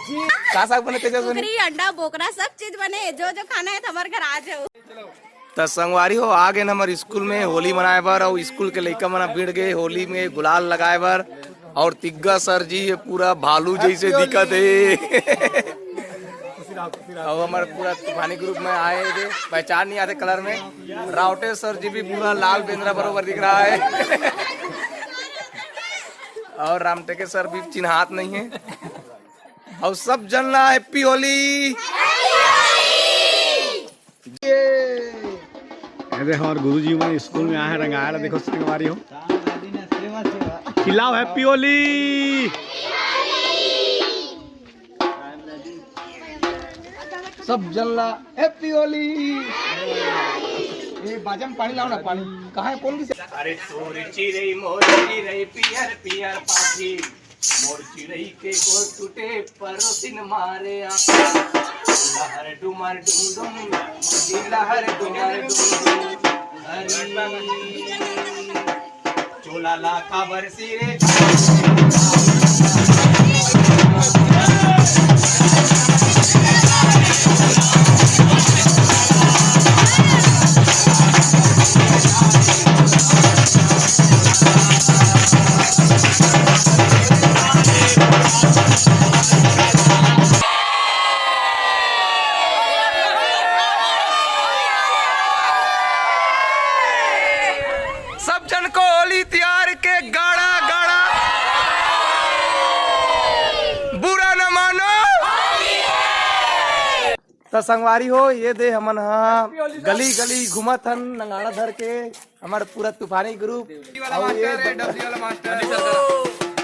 का साग बने तेजस्वनी? अंडा बोकरा सब चीज बने, जो जो खाना है हमारे घर आ जाओ। तो संगवारी हो आ गए हमारे स्कूल में होली मनाए बर, और स्कूल के लड़का मना भीड़ गए होली में गुलाल लगाए बर। और तिग्गा सर जी ये पूरा भालू जैसे दिखत है। और हमारे पूरा तूफानी ग्रुप में आए थे, पहचान नहीं आते कलर में। रावटे सर जी भी पूरा लाल बेंद्रा बरोबर दिख रहा है। और रामटेके सर भी चिन्हात नहीं है। और सब जनला हैप्पी होली। देखो हमारे गुरुजी में स्कूल में आए रंगाया, देखो संगवारी हो खिलाओ हैप्पी होली। सब जनला हैप्पी होली। ये बाजा में पानी लाओ ना, पानी कहाँ है? कौन की? अरे तोर चिड़ै मोर चिड़ै पियर पियर पाखी, मोर चिड़ै के गोर टूटे परोसिन मारे लहर डुमर डुम डुम, लहर डुमर डुम हरी चोला ला काबर सिरे। सब जन को होली त्योहार के गाड़ा गाड़ा बुरा न मानो। तो संगवारी हो ये दे हमन गली गली घुमत हन नंगाड़ा धर के, हमारे पूरा तूफानी ग्रुप।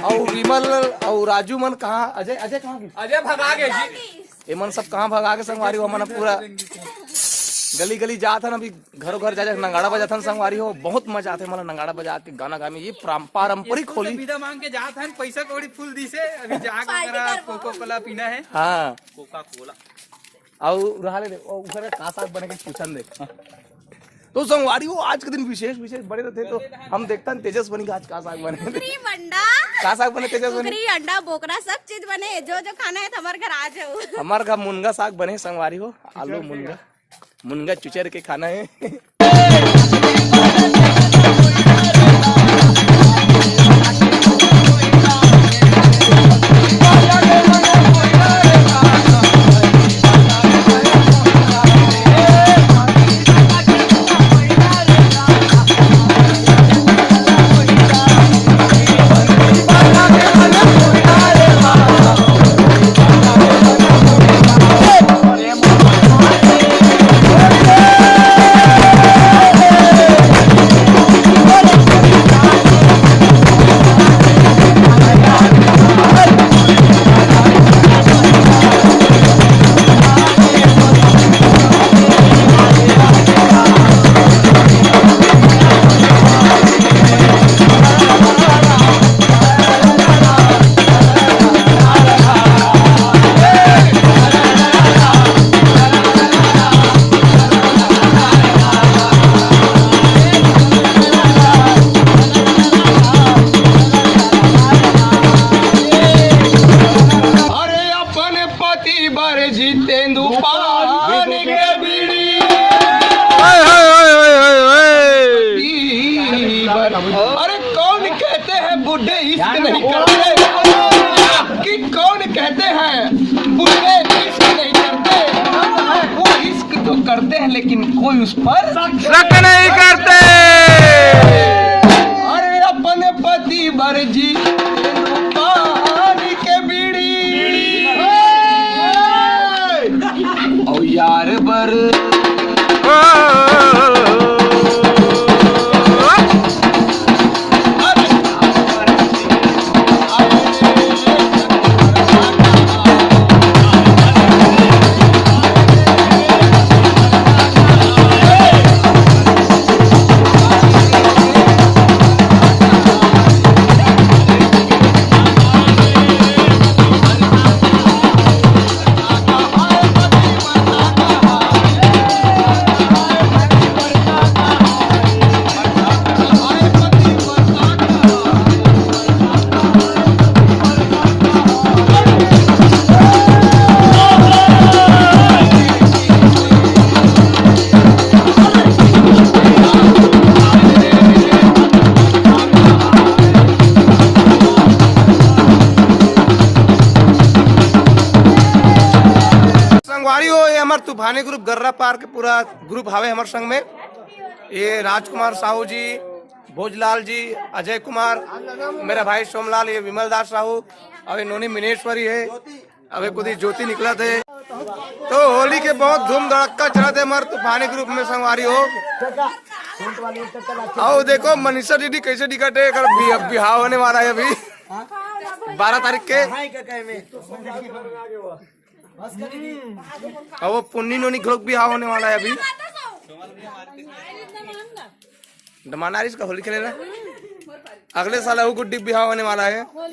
और विमल और राजू मन कहाँ? अजय अजय कहाँ? अजय भगा गए ये मन सब कहाँ भगा के संगवारी हो? हमन पूरा गली गली जात हन, अभी घरों घर जा नंगाड़ा बजात हन। संगवारी हो बहुत मजा आते मतलब नंगाड़ा बजा के गाना गा में। ये पारंपरिक होली विदा मांग के जात हन, पैसा कौड़ी फुल दी से अभी जाकर कोको कोला पीना है। हाँ कोका कोला और रहा ले ऊपर का साग बने के पूछन दे। तो संगवारी हो आज के दिन विशेष विशेष बड़े थे, तो हम देखते हैं तेजस्वनी का आज का साग बने। का साग बने तेजस्वनी? अंडा बोकरा सब चीज बने, जो जो खाना है हमारे घर आ जाओ। हमारे घर मुनगा साग बने संगवारी हो, आलू मुनगा मुनगा चुचर के खाना है। अरे कौन कहते हैं बुढ़े इश्क नहीं करते, कि कौन कहते हैं बुढ़े इश्क नहीं करते। वो इश्क तो करते हैं लेकिन कोई उस पर शक नहीं करते। अरे अपने पति बरजी पानी के बीड़ी और यार बर संगवारी हो, ये हमारे तूफानी ग्रुप गर्रा पार के पूरा ग्रुप हावे हमारे संग में। ये राजकुमार साहू जी, भोजलाल जी, अजय कुमार, मेरा भाई सोमलाल, ये विमल दास साहू, अभी नोनी मिनेश्वरी है, अभी कुछ ज्योति निकला थे। तो होली के बहुत धूम धड़क्का चला थे हमारे तूफानी ग्रुप में संगवारी हो। आओ देखो मनीषा दीदी कैसे टिकटे बिहाव होने वाला है अभी 12 तारीख के। और वो पुन्नी नोनी घोक बिहाव होने वाला है अभी। डमानारिस का होली खेलेगा अगले साल। वो गुड्डी बिहाव होने वाला है। ओम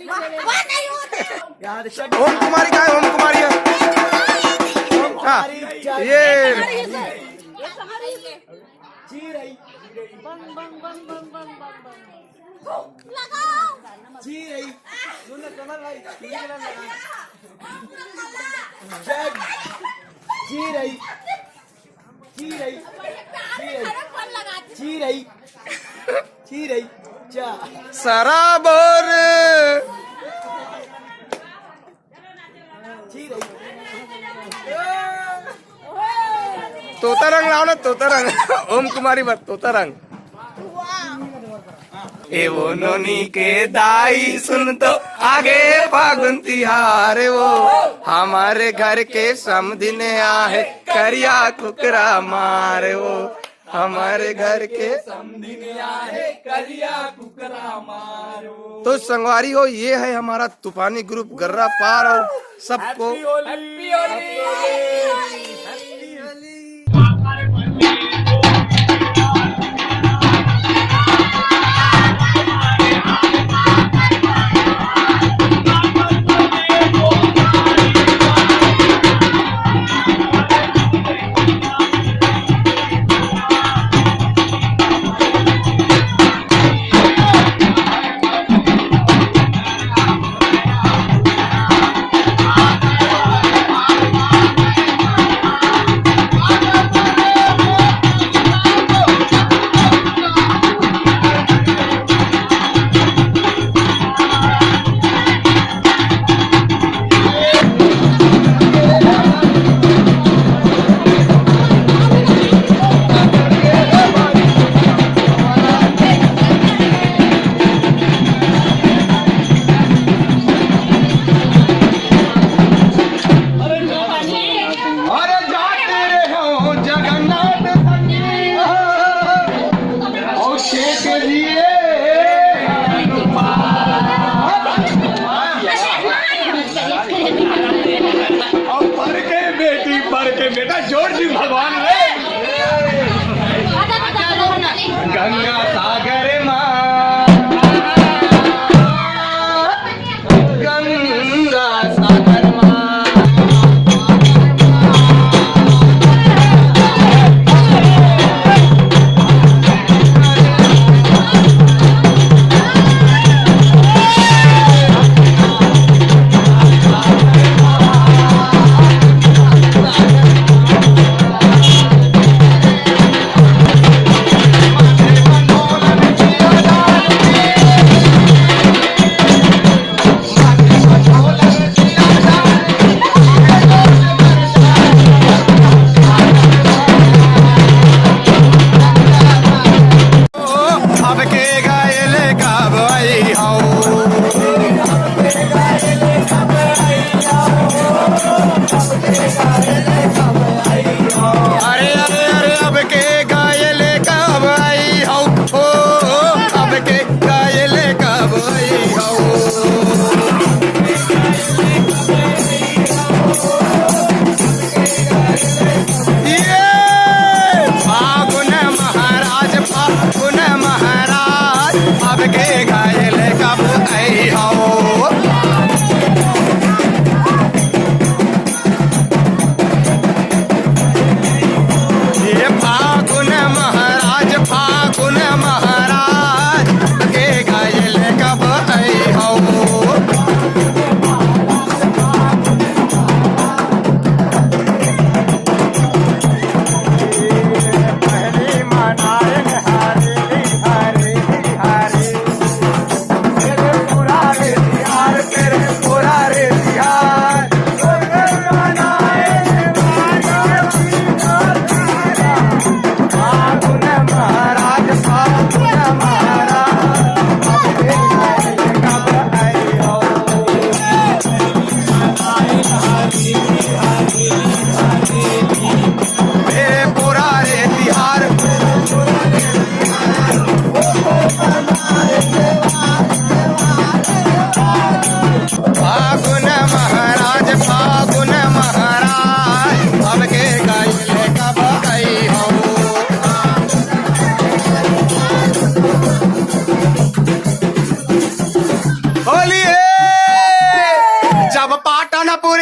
कुमारी का है, ओम कुमारी है। हाँ ये सराबर तोता रंग लाओ ना, तोता रंग। ओम कुमारी बस तोता रंग। ए वो नोनी के दाई सुन तो आगे फागुन तिहार वो हमारे घर के समधिन आहे करिया कुकरा मारे वो हमारे घर के समधिन आहे करिया कुकरा मारो। तो संगवारी हो, ये है हमारा तूफानी ग्रुप गर्रा पार और सबको हैप्पी होली। बेटा जोड़ दी भगवान रे। गंगा सागर माँ, गंगा सागर माँ।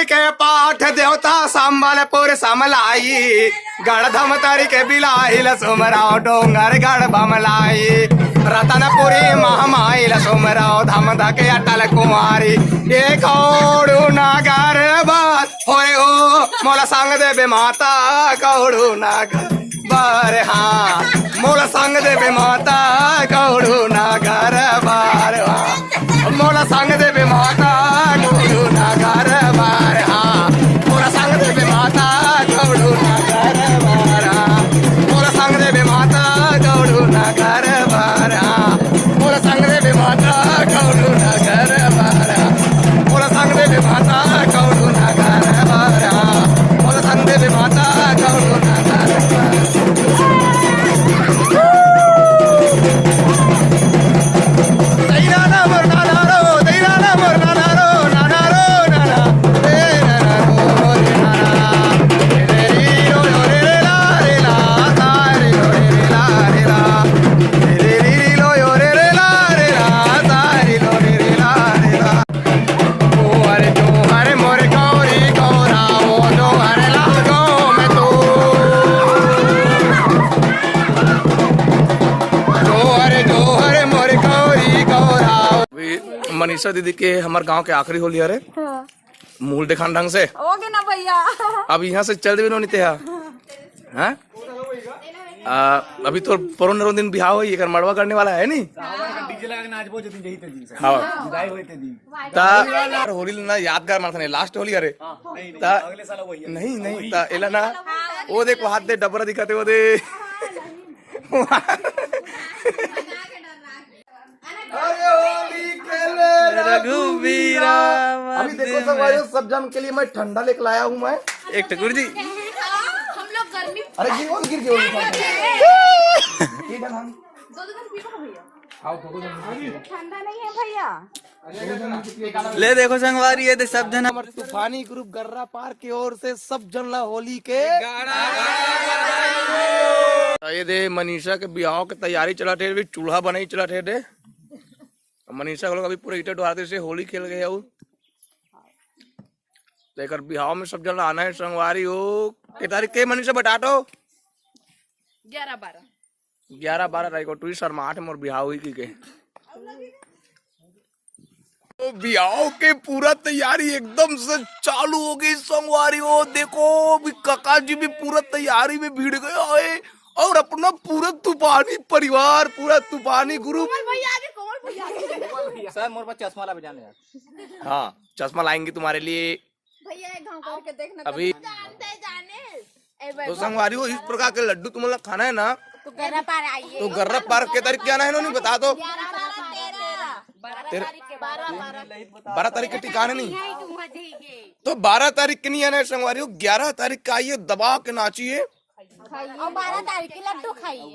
तारी के पाठ देवता संबलपुर समलाई गढ़ धम तारी के बिलाई लसुमराव डोंगर गढ़ बमलाई रतनपुरी महामाई लसुमराव धम धके अटल कुमारी ये कौड़ू नागर बात होए हो मोला संग देवे माता कौड़ू नागर बार हाँ मोला संग देवे माता कौड़ू नागर बार हाँ मोला संग देवे माता कौड़ू नागर बार हाँ मोला संग देवे माता कौड़ू नागर बार हाँ मोला संग देवे माता कौड़ू नागर बार हाँ मोला संग देवे माता कौड़ू नागर बार हाँ मोला संग देवे माता कौड़ू नागर बार हाँ मोला संग देवे माता कौड़ू नागर मनीषा दीदी के हमारे गांव के आखिरी होली है रे मूल दिखान ढंग से होगे ना भैया। अब यहाँ से चल देवे नित्या हैं अभी तो परो नरो दिन बिहाव होई एकर मड़वा करने वाला है नी डीजे लगा के नाचबो जति जही ते दिन से हां विदाई होते दिन ता होली ना यादगार मारथने लास्ट होली अरे ता अगले साल वही नहीं नहीं ता एला ना ओ देखो हाथ दे डबरा दिखाते वो दे रघुवीरा अभी देखो सब जन के लिए मैं ठंडा लेके लाया हूँ मैं एक ठकुर जी हम लोग गर्मी अरे गिर गया ठंडा नहीं है भैया। ले देखो संगवारी ये सब जन हमारे तूफानी ग्रुप गर्रा पार की ओर से सब जन ला होली के ये दे मनीषा के बिहाव के तैयारी चला थे भी चूल्हा बनाई चला थे दे मनीषा को लोग अभी पूरे ईटे डुहाते से होली खेल गए हो लेकर बिहाव में सब जन आना है संगवारी हो के तारीख के मनीषा बटाटो 11-12 तारीख को टू शर्मा 8 मोर बिहाव हुई की के तो बिहाव के पूरा तैयारी एकदम से चालू हो गई संगवारी हो देखो भी काका जी भी पूरा तैयारी में भीड़ गए है और अपना पूरा तूफानी परिवार पूरा तूफानी ग्रुप सर मोर पर चश्मा ला बजाने यार हाँ चश्मा लाएंगे तुम्हारे लिए भैया एक घाव करके देखना अभी जाने तो संगवारी हो इस प्रकार के लड्डू तुम लोग खाना है ना तो गर्रा पार आइए तो गर्रा पार्क के तारीख क्या ना है नहीं बता दो 12 तारीख के ठिकाने नहीं तो 12 तारीख के नहीं आना संगवारी हो 11 तारीख का आइए दबा के नाचिए और 12 तारीख के लड्डू खाइए।